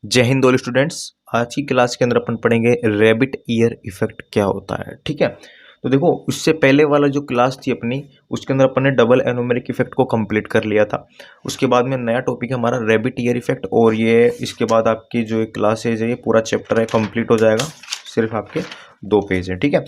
जय Hind all students. आज की क्लास के अंदर अपन पढ़ेंगे रैबिट ईयर इफेक्ट क्या होता है। ठीक है, तो देखो उससे पहले वाला जो क्लास थी अपनी, उसके अंदर अपन ने डबल एनोमेरिक इफेक्ट को कंप्लीट कर लिया था। उसके बाद में नया टॉपिक है हमारा रैबिट ईयर इफेक्ट, और ये इसके बाद आपकी जो क्लासेज है ये पूरा चैप्टर है कंप्लीट हो जाएगा। सिर्फ आपके 2 पेज है। ठीक है,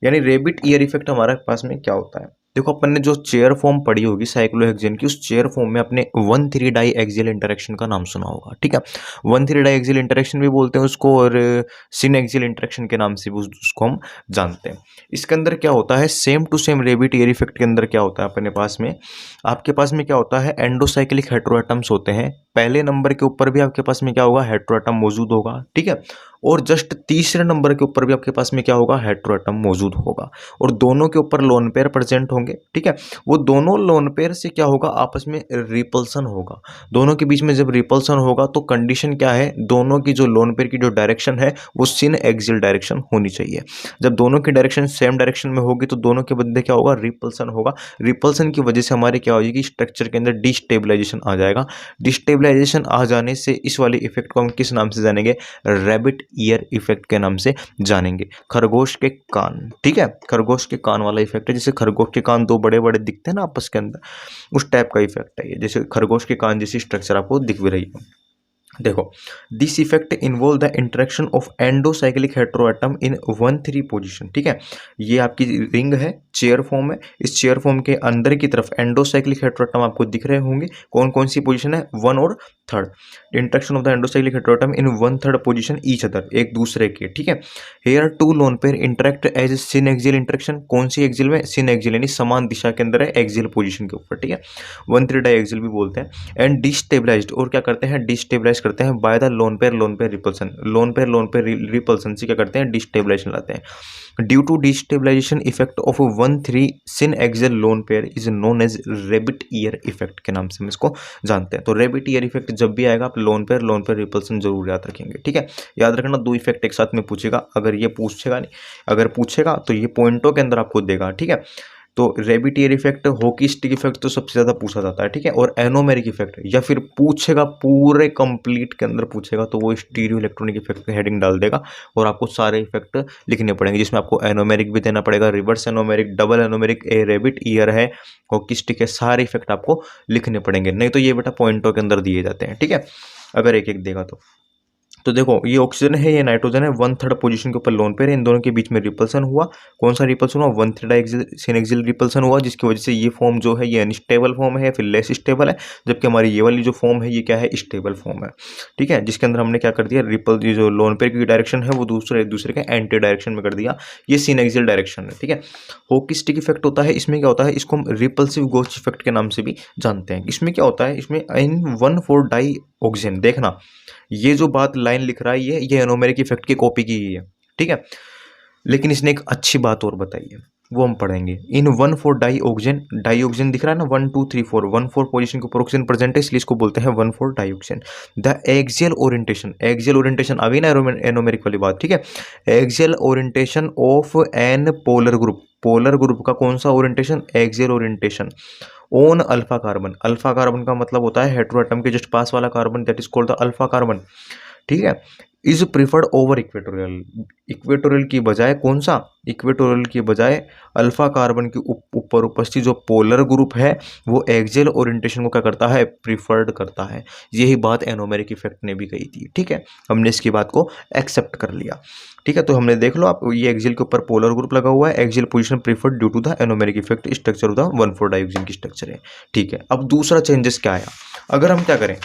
यानी रैबिट ईयर इफेक्ट हमारे पास में क्या होता है। देखो अपन ने जो चेयर फॉर्म पढ़ी होगी साइक्लोहेक्सेन की, उस चेयर फॉर्म में अपने 1,3 डाई एक्सियल इंटरेक्शन का नाम सुना होगा। ठीक है, 1,3 डाई एक्सियल इंटरेक्शन भी बोलते हैं उसको, और सिन एक्सियल इंटरेक्शन के नाम से भी उसको हम जानते हैं। इसके अंदर क्या होता है, same to same rabbit ear effect के अंदर क्या होता है अपने पास में, आपके पास में क्या होता है, एंडोसाइक्लिक हेटेरोएटम्स होते हैं। पहले नंबर के ऊपर भी आपके पास में क्या होगा, हेटेरोएटम मौजूद होगा। ठीक है, और जस्ट तीसरे नंबर के ऊपर भी आपके पास में क्या होगा, हेटेरोएटम मौजूद होगा, और दोनों के ऊपर लोन पेयर प्रेजेंट होंगे। ठीक है, वो दोनों लोन पेयर से क्या होगा, आपस में रिपल्सन होगा। दोनों के बीच में जब रिपल्सन होगा तो कंडीशन क्या है, दोनों की जो लोन पेयर की जो डायरेक्शन है वो सिन एक्सियल डायरेक्शन होनी चाहिए। जब दोनों की डायरेक्शन सेम डायरेक्शन में होगी तो दोनों के बदले क्या होगा, रिपल्सन होगा। रिपल्सन की वजह से हमारे क्या होगी, स्ट्रक्चर के अंदर डिस्टेबलाइजेशन आ जाएगा। डिस्टेबलाइजेशन आ जाने से इस वाले इफेक्ट को हम किस नाम से जानेंगे, रैबिट ईयर इफेक्ट के नाम से जानेंगे। खरगोश के कान, ठीक है, खरगोश के कान वाला इफेक्ट है। जैसे खरगोश के कान दो बड़े बड़े दिखते हैं ना आपस के अंदर, उस टाइप का इफेक्ट है ये। जैसे खरगोश के कान जैसी स्ट्रक्चर आपको दिख भी रही है। देखो, this effect involve the interaction of endocyclic heteroatom in 1,3 position. ठीक है, ये आपकी रिंग है, चेयर फॉर्म है। इस चेयर फॉर्म के अंदर की तरफ एंडोसाइक्लिक हेटेरोएटम आपको दिख रहे होंगे। कौन कौन सी पोजीशन है, 1 और 3rd। Interaction of the endocyclic heteroatom in 1/3 position each other, एक दूसरे के। ठीक है, here two lone pair interact as syn axial interaction. कौन सी एक्सियल में, सिन एक्सियल, यानी समान दिशा के अंदर है, एक्सियल पोजीशन के ऊपर। ठीक है, 1/3 डाई एक्सियल भी बोलते हैं। एंड डिस्टेबलाइज्ड, और क्या करते हैं, डिस्टेबलाइज करते हैं by the lone pair repulsion. Lone pair repulsion से क्या करते हैं, डिस्टेबलाइजेशन लाते हैं। Due to destabilization effect of 1/3 syn axial lone pair is known as rabbit ear effect के नाम से हम इसको जानते हैं। तो रैबिट ईयर इफेक्ट जब भी आएगा आप लोन पेयर रिपल्सन जरूर याद रखेंगे। ठीक है, याद रखना 2 इफेक्ट एक साथ में पूछेगा, अगर ये पूछेगा नहीं, अगर पूछेगा तो ये पॉइंटों के अंदर आपको देगा। ठीक है, तो rabbit ear effect, hockey stick effect तो सबसे ज्यादा पूछा जाता है। ठीक है, और एनोमेरिक इफेक्ट, या फिर पूछेगा पूरे कंप्लीट के अंदर पूछेगा तो वो स्टीरियो इलेक्ट्रॉनिक इफेक्ट की हेडिंग डाल देगा, और आपको सारे इफेक्ट लिखने पड़ेंगे, जिसमें आपको एनोमेरिक भी देना पड़ेगा, रिवर्स एनोमेरिक, डबल एनोमेरिक, ए रैबिट ईयर है, हॉकी स्टिक है, सारे इफेक्ट आपको लिखने पड़ेंगे। नहीं तो ये बेटा पॉइंटों के अंदर दिए जाते हैं। ठीक है, अगर एक एक देगा तो देखो, ये ऑक्सीजन है, ये नाइट्रोजन है, 1/3 पोजीशन के ऊपर लोन पेयर है, इन दोनों के बीच में रिपल्सन हुआ। कौन सा रिपल्सन हुआ, 1/3 डाइएक्सियल सिन एक्सियल रिपल्सन हुआ, जिसकी वजह से ये फॉर्म जो है ये अनस्टेबल फॉर्म है, फिर लेस स्टेबल है। जबकि हमारी ये वाली जो फॉर्म है ये क्या है, स्टेबल फॉर्म है। ठीक है, जिसके अंदर हमने क्या कर दिया, ये जो लोन पेयर की डायरेक्शन है वो दूसरे के एंटी डायरेक्शन में कर दिया, ये सिन एक्सियल डायरेक्शन है। ठीक है, हॉकी स्टिक इफेक्ट होता है, इसमें क्या होता है, इसको हम रिपल्सिव गोच इफेक्ट के नाम से भी जानते हैं। इसमें क्या होता है, इसमें इन 1,4 डाई ऑक्सीजन, देखना ये जो बात लाइन लिख रहा है ये एनोमेरिक इफेक्ट की कॉपी की गई है। ठीक है, लेकिन इसने एक अच्छी बात और बताई है, वो हम पढ़ेंगे। इन 1,4 डाई ऑक्सीजन दिख रहा है ना, 1 2 3 4, 1,4 पोजीशन के ऊपर ऑक्सीजन प्रेजेंट है, इसलिए इसको बोलते हैं 1,4 di oxygen. The axial orientation अभी ना एनोमेरिक वाली बात। ठीक है, axial orientation of an polar group का कौन सा orientation, axial orientation on alpha carbon. Alpha carbon का मतलब होता है हेटेरोएटम के जस्ट पास वाला carbon, that is called the alpha carbon. ठीक है, is preferred over equatorial. Equatorial की बजाय कौन सा, इक्वेटोरियल की बजाय अल्फा कार्बन के ऊपर उपस्थित जो पोलर ग्रुप है वो एक्सियल ओरिएंटेशन को क्या करता है, प्रिफर्ड करता है। यही बात एनोमेरिक इफेक्ट ने भी कही थी। ठीक है, हमने इसकी बात को एक्सेप्ट कर लिया। ठीक है, तो हमने देख लो आप, ये एक्सियल के ऊपर पोलर ग्रुप लगा हुआ है, axial position preferred due to the anomeric effect, structure of the 1,4 dioxin की स्ट्रक्चर है। ठीक है, अब दूसरा चेंजेस क्या आया, अगर हम क्या करें,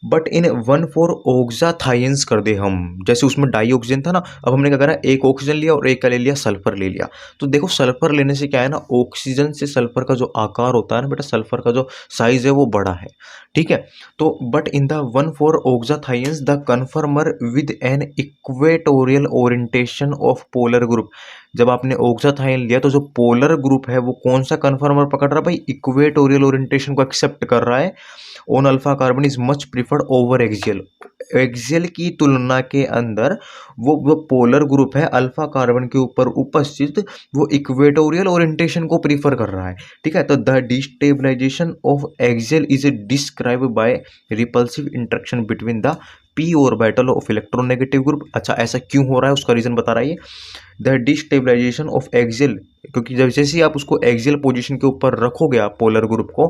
बट इन 1,4 ऑक्साथाइंस कर दे हम, जैसे उसमें डाई ऑक्सीजन था ना, अब हमने क्या करा, एक ऑक्सीजन लिया और एक का ले लिया, सल्फर ले लिया। तो देखो सल्फर लेने से क्या है ना, ऑक्सीजन से सल्फर का जो आकार होता है ना बेटा, सल्फर का जो साइज है वो बड़ा है। ठीक है, तो but in the 1,4 oxathianes the conformer with an equatorial orientation of polar group. जब आपने ऑक्साथाइन लिया तो जो पोलर ग्रुप है वो कौन सा कन्फर्मर पकड़ रहा है भाई, इक्वेटोरियल ओरिएंटेशन को एक्सेप्ट कर रहा है। On alpha carbon is much preferred over axial. Axial की तुलना के अंदर वो पोलर ग्रुप है अल्फा कार्बन के ऊपर उपस्थित, वो इक्वेटोरियल ओरिएंटेशन को प्रीफर कर रहा है। ठीक है, तो the destabilisation of axial is describe by repulsive interaction between the P orbital of electronegative group. अच्छा, ऐसा क्यों हो रहा है उसका रीजन बता रहा है द डिस्टेबलाइजेशन ऑफ एक्सियल, क्योंकि जब जैसे ही आप उसको एक्सियल पोजीशन के ऊपर रखोगे आप पोलर ग्रुप को,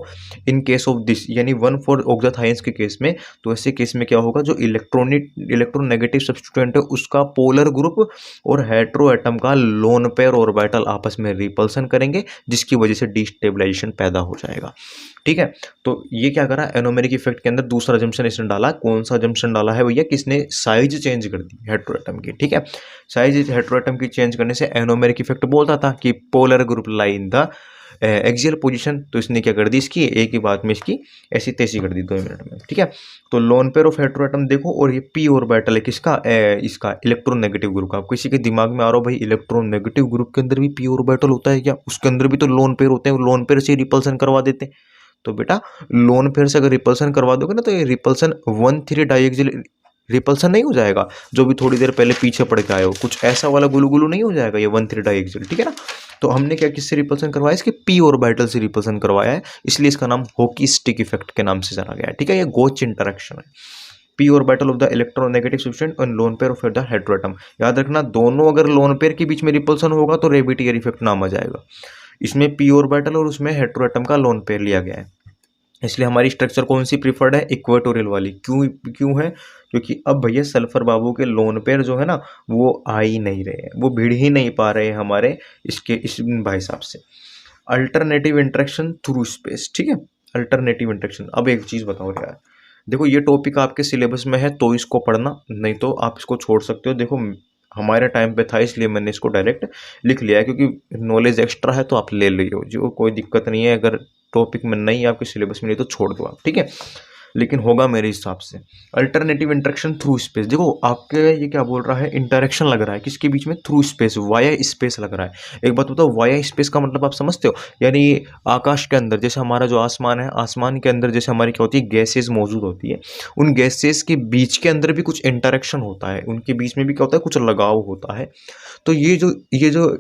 इन केस ऑफ दिस यानी 1,4 ऑक्साथाइंस के केस में, तो ऐसे केस में क्या होगा, जो इलेक्ट्रोनेगेटिव सब्स्टिट्यूएंट है उसका पोलर ग्रुप और हेटेरो एटम का लोन पेयर ऑर्बिटल आपस में रिपल्सन करेंगे, जिसकी वजह से डिस्टेबलाइजेशन पैदा हो जाएगा। ठीक है, तो ये क्या करा, एनोमेरिक इफेक्ट के अंदर दूसरा जंक्शन इसने डाला। कौन सा जंक्शन डाला है भैया, किसने, साइज चेंज कर दी हेटेरो एटम की। ठीक है, साइज हेटेरो एटम की चेंज करने से एनोमेरिक इफेक्ट बोलता था कि polar group lie in the axial position, तो इसने क्या कर दी, इसकी एक ही बात में इसकी ऐसी तैसी कर दी 2 मिनट में। ठीक है, तो loan pair of hetero atom देखो, और ये पी ऑर्बिटल है किसका, इसका इलेक्ट्रोनेगेटिव ग्रुप का। किसी के दिमाग में आ रहा हो भाई इलेक्ट्रोनेगेटिव ग्रुप के अंदर भी पी ऑर्बिटल होता है क्या, उसके अंदर भी तो लोन पेयर होते हैं, लोन पेयर से रिपल्सन करवा देते हैं। तो बेटा लोन पेयर से अगर रिपल्सन करवा दोगे ना, तो ये रिपल्सन 1,3 डाइएक्सियल रिपल्सन नहीं हो जाएगा, जो भी थोड़ी देर पहले पीछे पड़ के आए हो, कुछ ऐसा वाला गुलू गुलू नहीं हो जाएगा ये 1,3 डाइएक्सियल। ठीक है ना, तो हमने क्या किससे रिपल्सन करवाया, इसके पी ऑर्बिटल से रिपल्सन करवाया है, इसलिए इसका नाम हॉकी स्टिक इफेक्ट के नाम से जाना गया है। ठीक है, ये गोच इंटरेक्शन है, P orbital of the electronegative substituent और lone pair of the hetero atom. याद रखना, दोनों अगर लोन पेयर के बीच में रिपल्सन होगा तो रेबिटियर इफेक्ट नाम आ जाएगा। इसमें पी ऑर्बिटल और उसमें हेटेरो एटम का लोन पेयर लिया गया है, इसलिए हमारी स्ट्रक्चर कौन सी प्रीफर्ड है, इक्वेटोरियल वाली। क्यों है, क्योंकि अब भैया सल्फर बाबू के लोन पेयर जो है ना वो आ ही नहीं रहे हैं, वो भिड़ ही नहीं पा रहे हैं हमारे इसके इस भाई साहब से। Alternative interaction through space. ठीक है, अल्टरनेटिव इंटरेक्शन। अब एक चीज़ बताओ यार, देखो ये टॉपिक आपके सिलेबस में है तो इसको पढ़ना, नहीं तो आप इसको छोड़ सकते हो। देखो हमारे टाइम पे था इसलिए मैंने इसको डायरेक्ट लिख लिया है, क्योंकि नॉलेज एक्स्ट्रा है तो आप ले लियो, जो कोई दिक्कत नहीं है। अगर टॉपिक में नहीं, आपके सिलेबस में नहीं तो छोड़ दो आप। ठीक है, लेकिन होगा मेरे हिसाब से। अल्टरनेटिव इंटरेक्शन थ्रू स्पेस, देखो आपके ये क्या बोल रहा है, इंटरेक्शन लग रहा है किसके बीच में, थ्रू स्पेस, वाया स्पेस लग रहा है। एक बात बताओ, वाया स्पेस का मतलब आप समझते हो, यानी आकाश के अंदर, जैसे हमारा जो आसमान है, आसमान के अंदर जैसे हमारी क्या होती है, गैसेज मौजूद होती है, उन गैसेज के बीच के अंदर भी कुछ इंटरेक्शन होता है, उनके बीच में भी क्या होता है, कुछ लगाव होता है। तो ये जो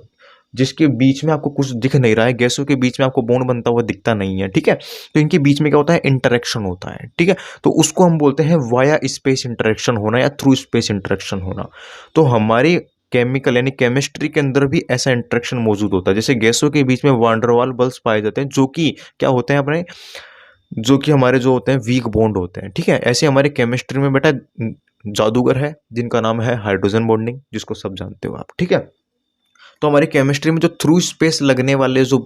जिसके बीच में आपको कुछ दिख नहीं रहा है, गैसों के बीच में आपको बॉन्ड बनता हुआ दिखता नहीं है। ठीक है, तो इनके बीच में क्या होता है, इंटरेक्शन होता है। ठीक है, तो उसको हम बोलते हैं वाया स्पेस इंटरेक्शन होना या थ्रू स्पेस इंटरेक्शन होना। तो हमारी केमिकल यानी केमिस्ट्री के अंदर भी ऐसा इंटरेक्शन मौजूद होता है, जैसे गैसों के बीच में वांडरवाल बल्स पाए जाते हैं, जो कि क्या होते हैं अपने, जो कि हमारे जो होते हैं वीक बॉन्ड होते हैं। ठीक है, ऐसे हमारे केमिस्ट्री में बेटा जादूगर है जिनका नाम है हाइड्रोजन बॉन्डिंग, जिसको सब जानते हो आप। ठीक है, तो हमारी केमिस्ट्री में जो थ्रू स्पेस लगने वाले जो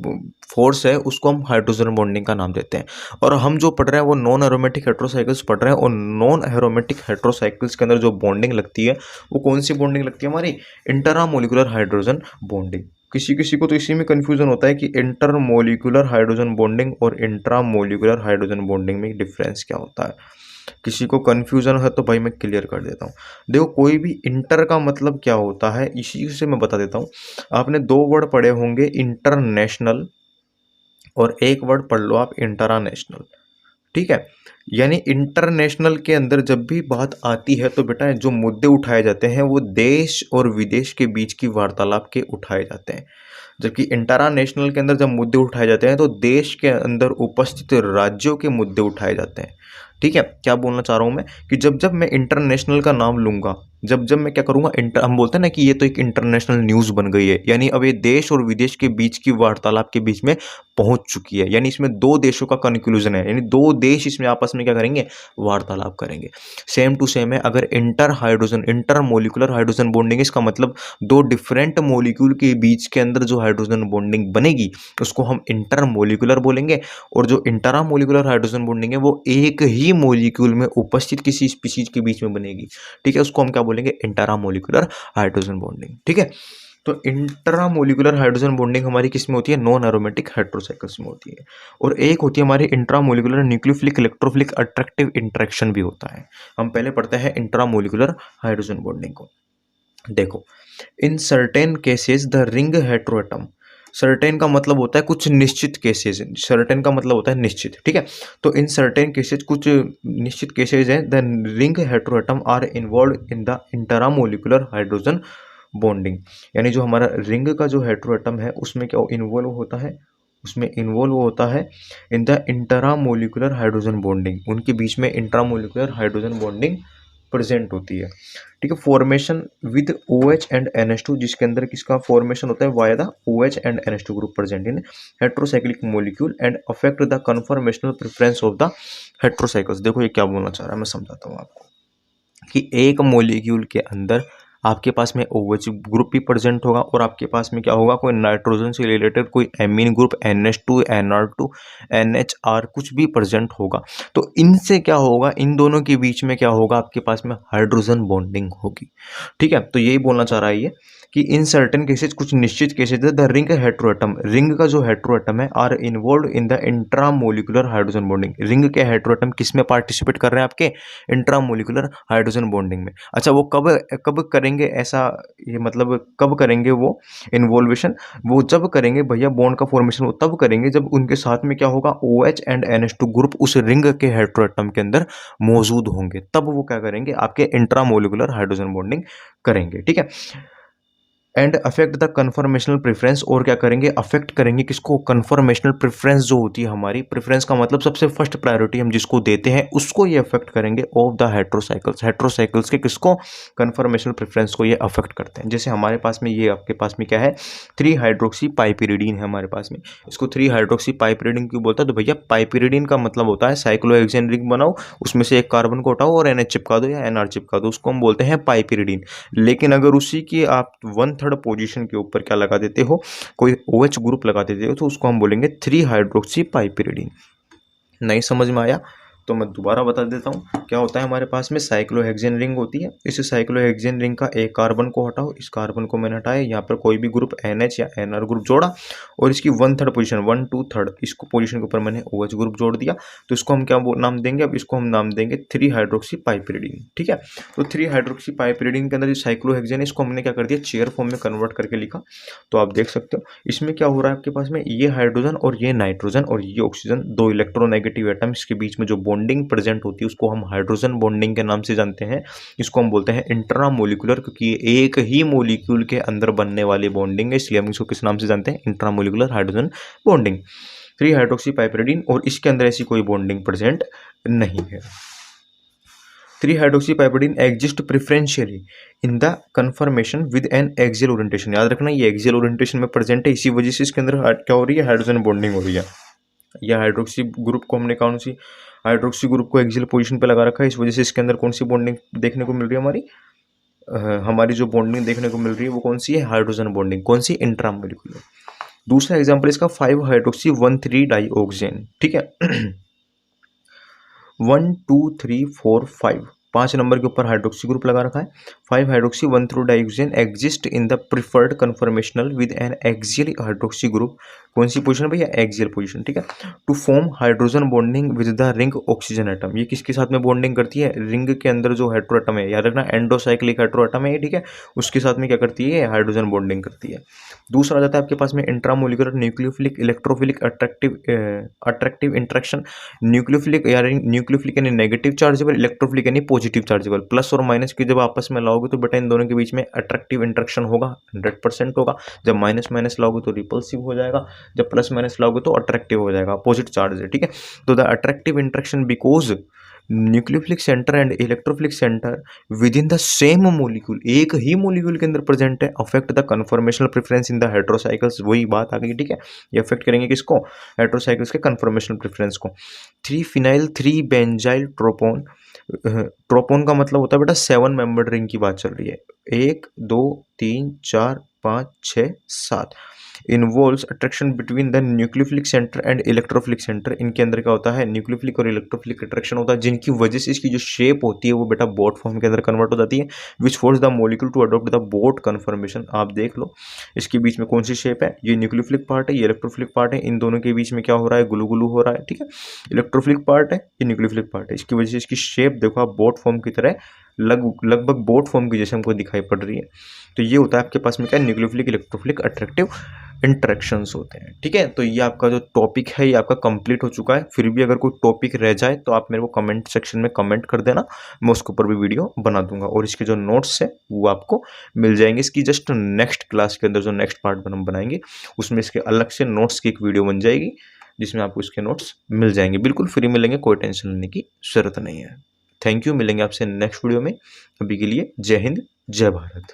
फोर्स है उसको हम हाइड्रोजन बॉन्डिंग का नाम देते हैं। और हम जो पढ़ रहे हैं वो नॉन एरोमेटिक हेट्रोसाइकिल्स पढ़ रहे हैं, और नॉन एरोमेटिक हेट्रोसाइकिल्स के अंदर जो बॉन्डिंग लगती है वो कौन सी बॉन्डिंग लगती है, हमारी इंटरामोलिकुलर हाइड्रोजन बॉन्डिंग। किसी किसी को तो इसी में कन्फ्यूजन होता है कि इंटरमोलिकुलर हाइड्रोजन बॉन्डिंग और इंट्रामोलिकुलर हाइड्रोजन बॉन्डिंग में डिफरेंस क्या होता है। किसी को कन्फ्यूजन है तो भाई मैं क्लियर कर देता हूँ। देखो कोई भी इंटर का मतलब क्या होता है इसी से मैं बता देता हूँ। आपने 2 वर्ड पढ़े होंगे, इंटरनेशनल, और एक वर्ड पढ़ लो आप इंटरानेशनल। ठीक है, यानी इंटरनेशनल के अंदर जब भी बात आती है तो बेटा जो मुद्दे उठाए जाते हैं वो देश और विदेश के बीच की वार्तालाप के उठाए जाते हैं, जबकि इंटरनेशनल के अंदर जब मुद्दे उठाए जाते हैं तो देश के अंदर उपस्थित राज्यों के मुद्दे उठाए जाते हैं। ठीक है, क्या बोलना चाह रहा हूँ मैं कि जब जब मैं इंटरनेशनल का नाम लूंगा, जब जब मैं क्या करूंगा, हम बोलते हैं ना कि ये तो एक इंटरनेशनल न्यूज़ बन गई है, यानी अब ये देश और विदेश के बीच की वार्तालाप के बीच में पहुंच चुकी है, यानी इसमें 2 देशों का कंक्लूजन है, यानी 2 देश इसमें आपस में क्या करेंगे, वार्तालाप करेंगे। सेम टू सेम है, अगर इंटर मोलिकुलर हाइड्रोजन बॉन्डिंग, इसका मतलब 2 डिफरेंट मोलिक्यूल के बीच के अंदर जो हाइड्रोजन बॉन्डिंग बनेगी उसको हम इंटर मोलिकुलर बोलेंगे, और जो इंटरा मोलिकुलर हाइड्रोजन बॉन्डिंग है वो एक ही मोलिक्यूल में उपस्थित किसी स्पीशीज के बीच में बनेगी। ठीक है, उसको हम क्या बोलेंगे, इंटरामोलिकुलर हाइड्रोजन बॉन्डिंग। ठीक है, तो इंट्रामोलिकुलर हाइड्रोजन बॉन्डिंग हमारी किस में होती है, नॉन एरोमेटिक हेट्रोसाइकिल्स में होती है। और एक होती है हमारी intramolecular nucleophilic electrophilic attractive interaction भी होता है। हम पहले पढ़ते हैं इंट्रामोलिकुलर हाइड्रोजन बॉन्डिंग को। देखो, in certain cases the ring heteroatom, certain का मतलब होता है कुछ निश्चित केसेस, सर्टेन का मतलब होता है निश्चित, ठीक है। तो इन सर्टेन केसेस, कुछ निश्चित केसेस हैं, the ring heteroatom are involve in the intramolecular hydrogen bonding, यानी जो हमारा रिंग का जो हेटेरोएटम है उसमें क्या इन्वॉल्व होता है, उसमें इन्वॉल्व होता है इन द इंट्रामोलिकुलर हाइड्रोजन बॉन्डिंग, उनके बीच में इंट्रामोलिकुलर हाइड्रोजन बॉन्डिंग प्रेजेंट होती है, ठीक है। Formation with OH and NH2, जिसके अंदर किसका फॉर्मेशन होता है via the OH and NH2 group present in heterocyclic molecule and affect the conformational preference of the heterocycles. देखो ये क्या बोलना चाह रहा है, मैं समझाता हूँ आपको कि एक मॉलिक्यूल के अंदर आपके पास में OH ग्रुप भी प्रेजेंट होगा और आपके पास में क्या होगा, कोई नाइट्रोजन से रिलेटेड कोई amine group NH2 NR2 NHR कुछ भी प्रेजेंट होगा। तो इनसे क्या होगा, इन दोनों के बीच में क्या होगा, आपके पास में हाइड्रोजन बॉन्डिंग होगी, ठीक है। तो यही बोलना चाह रहा है ये कि इन सर्टेन केसेस, कुछ निश्चित केसेस है, द रिंग हेटेरोएटम, रिंग का जो हेटेरोएटम है are involve in the intramolecular hydrogen bonding, ring के हेटेरोएटम किस में पार्टिसिपेट कर रहे हैं, आपके इंट्रामोलिकुलर हाइड्रोजन बॉन्डिंग में। अच्छा वो कब कब करेंगे ऐसा, ये मतलब कब करेंगे वो इन्वॉल्वेशन, वो जब करेंगे भैया बॉन्ड का फॉर्मेशन, वो तब करेंगे जब उनके साथ में क्या होगा, OH एंड NH2 ग्रुप उस रिंग के हेटेरोएटम के अंदर मौजूद होंगे, तब वो क्या करेंगे, आपके इंट्रामोलिकुलर हाइड्रोजन बॉन्डिंग करेंगे, ठीक है। And affect the conformational preference, और क्या करेंगे, अफेक्ट करेंगे किसको, कन्फर्मेशनल प्रेफरेंस जो होती है हमारी, प्रेफरेंस का मतलब सबसे फर्स्ट प्रायोरिटी हम जिसको देते हैं उसको ये अफेक्ट करेंगे ऑफ द हेट्रोसाइकल्स, हेट्रोसाइकल्स के किसको, कन्फर्मेशनल प्रेफरेंस को ये अफेक्ट करते हैं। जैसे हमारे पास में ये आपके पास में क्या है, 3 हाइड्रोक्सी पाइपिरिडीन है हमारे पास में, इसको 3 हाइड्रोक्सी पाइपिरिडीन क्यों बोलता है, तो भैया पाइपिरिडीन का मतलब होता है साइक्लोहेक्सेन रिंग बनाओ, उसमें से एक कार्बन को हटाओ और NH चिपका दो या NR चिपका दो, उसको हम बोलते हैं पाइपिरिडीन। लेकिन अगर उसी की आप 1/3 पोजीशन के ऊपर क्या लगा देते हो, कोई OH ग्रुप लगा देते हो, तो उसको हम बोलेंगे 3 हाइड्रोक्सी पाइपिरिडीन। नहीं समझ में आया तो मैं दोबारा बता देता हूँ, क्या होता है हमारे पास में साइक्लोहेक्सेन रिंग होती है, इस साइक्लोहेक्सेन रिंग का एक कार्बन को हटाओ, इस कार्बन को मैंने हटाया, यहाँ पर कोई भी ग्रुप NH या NR ग्रुप जोड़ा और इसकी 1/3 पोजीशन 1, 2, 3 इसको पोजीशन के ऊपर मैंने OH ग्रुप जोड़ दिया, तो इसको हम क्या नाम देंगे, अब इसको हम नाम देंगे 3 हाइड्रोक्सी पाइपिरिडीन, ठीक है। तो 3 हाइड्रोक्सी पाइपिरिडीन के अंदर जो साइक्लोहेक्सेन इसको हमने क्या कर दिया, चेयर फॉर्म में कन्वर्ट करके लिखा। तो आप देख सकते हो इसमें क्या हो रहा है, आपके पास में ये हाइड्रोजन और ये नाइट्रोजन और ये ऑक्सीजन, 2 इलेक्ट्रोनेगेटिव एटम्स के बीच में जो बॉन्डिंग प्रेजेंट होती है उसको हम हाइड्रोजन बॉन्डिंग के नाम से जानते हैं। इसको हम बोलते हैं इंट्रामोलिकुलर, क्योंकि ये एक ही मोलिक्यूल के अंदर बनने वाली बॉन्डिंग है, इसलिए हम इसको किस नाम से जानते हैं, इंट्रामोलिकुलर हाइड्रोजन बॉन्डिंग। 3 हाइड्रोक्सी पाइपिरिडीन और इसके अंदर ऐसी कोई बॉन्डिंग प्रेजेंट नहीं है। 3 hydroxy piperidine exist preferentially in the conformation with an axial orientation, याद रखना ये एक्सियल ओरिएंटेशन में प्रेजेंट है, इसी वजह से इसके अंदर क्या हो रही है, हाइड्रोजन बॉन्डिंग हो रही है। यह हाइड्रोक्सी ग्रुप को हमने कौन सी, हाइड्रोक्सी ग्रुप को एक्सियल पोजीशन पे लगा रखा है, इस वजह से इसके अंदर कौन सी बॉन्डिंग देखने को मिल रही है, हमारी जो बॉन्डिंग देखने को मिल रही है वो कौन सी है, हाइड्रोजन बॉन्डिंग, कौन सी, इंट्रामोलिकुलर। दूसरा एग्जांपल इसका 5 हाइड्रोक्सी 1,3 डाइऑक्सेन, ठीक है। 1 2 3 4 5 5 नंबर के ऊपर हाइड्रोक्सी ग्रुप लगा रखा है। 5 hydroxy 1,3 dioxane exist in the preferred conformational with an axial hydroxy group, कौन सी पोजीशन भैया, एक्सियल पोजीशन, ठीक है। To form hydrogen bonding with the ring oxygen atom, ये किसके साथ में बॉन्डिंग करती है, रिंग के अंदर जो हेटेरोएटम है, याद रखना एंडोसाइक्लिक हेटेरोएटम है, ठीक है, उसके साथ में क्या करती है, हाइड्रोजन बॉन्डिंग करती है। दूसरा आ जाता है आपके पास में intramolecular nucleophilic electrophilic attractive interaction, nucleophilic यानी नेगेटिव चार्जेबल, इलेक्ट्रोफिलिक यानी पॉजिटिव चार्जेबल, प्लस और माइनस की जब आपस में लाओगे तो बेटा इन दोनों के बीच में अट्रैक्टिव इंट्रैक्शन होगा, 100% होगा। जब माइनस माइनस लाओगे तो रिपल्सिव हो जाएगा, जब प्लस माइनस लाओगे तो अट्रैक्टिव हो जाएगा, अपोजिट चार्ज है, ठीक है। तो the attractive interaction because nucleophilic centre and electrophilic centre with in the same molecule, एक ही मोलिक्यूल के अंदर प्रेजेंट है, affect the conformational preference in the heterocycles, वही बात आ गई, ठीक है। ये अफेक्ट करेंगे किसको, हेट्रोसाइकल्स के कन्फर्मेशनल प्रेफरेंस को। 3 फिनाइल 3 बेंजाइल ट्रोपोन, ट्रोपोन का मतलब होता है बेटा 7 मेंबर्ड रिंग की बात चल रही है, 1 2 3 4 5 6 7, involves attraction between the nucleophilic centre and electrophilic centre. इनके अंदर क्या होता है, न्यूक्लियोफिलिक और इलेक्ट्रोफिलिक अट्रैक्शन होता है, जिनकी वजह से इसकी जो शेप होती है वो बेटा बोट फॉर्म के अंदर कन्वर्ट हो जाती है, which force the molecule to adopt the boat conformation. आप देख लो इसके बीच में कौन सी शेप है, ये न्यूक्लियोफिलिक पार्ट है, ये इलेक्ट्रोफिलिक पार्ट है, इन दोनों के बीच में क्या हो रहा है, गुलू गुलू हो रहा है, ठीक है। इलेक्ट्रोफिलिक पार्ट है, ये न्यूक्लियोफिलिक पार्ट है, इसकी वजह से इसकी शेप देखो आप बोट फॉर्म की तरह लगभग बोट फॉर्म की जैसे हमको दिखाई पड़ रही है। तो ये होता है आपके पास में क्या, न्यूक्लियोफिलिक इलेक्ट्रोफिलिक अट्रैक्टिव इंटरेक्शंस होते हैं। ठीक है, तो ये आपका जो टॉपिक है ये आपका कंप्लीट हो चुका है। फिर भी अगर कोई टॉपिक रह जाए तो आप मेरे को कमेंट सेक्शन में कमेंट कर देना, मैं उसके ऊपर भी वीडियो बना दूंगा। और इसके जो नोट्स है वो आपको मिल जाएंगे। इसकी जस्ट नेक्स्ट क्लास के अंदर जो नेक्स्ट पार्ट हम बनाएंगे उसमें इसके अलग से नोट्स की एक वीडियो बन जाएगी, जिसमें आपको इसके नोट्स मिल जाएंगे। बिल्कुल फ्री मिलेंगे, कोई टेंशन लेने की जरूरत नहीं है। थैंक यू, मिलेंगे आपसे नेक्स्ट वीडियो में। अभी के लिए जय हिंद, जय भारत।